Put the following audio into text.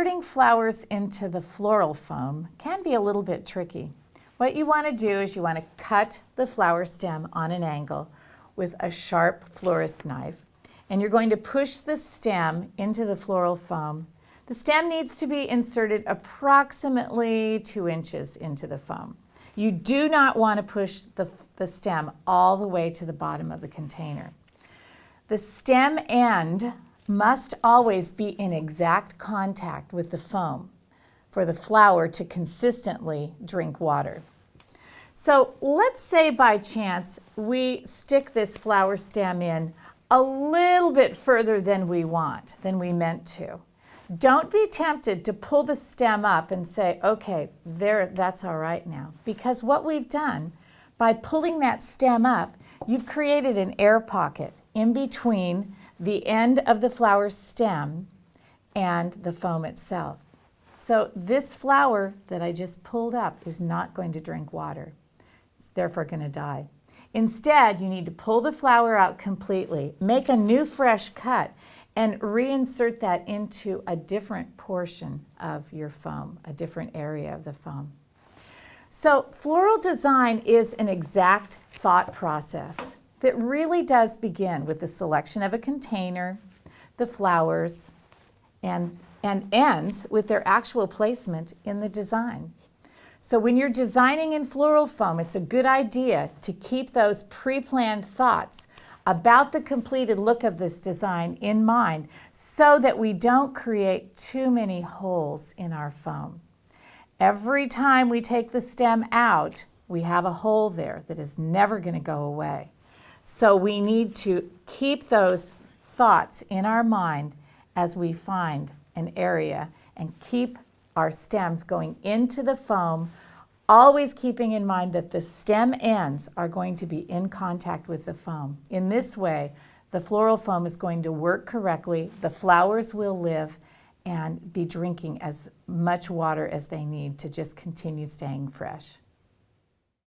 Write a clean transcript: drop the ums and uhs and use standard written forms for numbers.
Inserting flowers into the floral foam can be a little bit tricky. What you want to do is you want to cut the flower stem on an angle with a sharp florist knife, and you're going to push the stem into the floral foam. The stem needs to be inserted approximately 2 inches into the foam. You do not want to push the stem all the way to the bottom of the container. The stem end must always be in exact contact with the foam for the flower to consistently drink water. So let's say by chance we stick this flower stem in a little bit further than we meant to. Don't be tempted to pull the stem up and say, okay, there, that's all right now. Because what we've done, by pulling that stem up, you've created an air pocket in between the end of the flower stem and the foam itself. So this flower that I just pulled up is not going to drink water. It's therefore going to die. Instead, you need to pull the flower out completely, make a new fresh cut, and reinsert that into a different portion of your foam, a different area of the foam. So floral design is an exact thought process that really does begin with the selection of a container, the flowers, and ends with their actual placement in the design. So when you're designing in floral foam, it's a good idea to keep those pre-planned thoughts about the completed look of this design in mind so that we don't create too many holes in our foam. Every time we take the stem out, we have a hole there that is never going to go away. So we need to keep those thoughts in our mind as we find an area and keep our stems going into the foam, always keeping in mind that the stem ends are going to be in contact with the foam. In this way, the floral foam is going to work correctly, the flowers will live and be drinking as much water as they need to just continue staying fresh.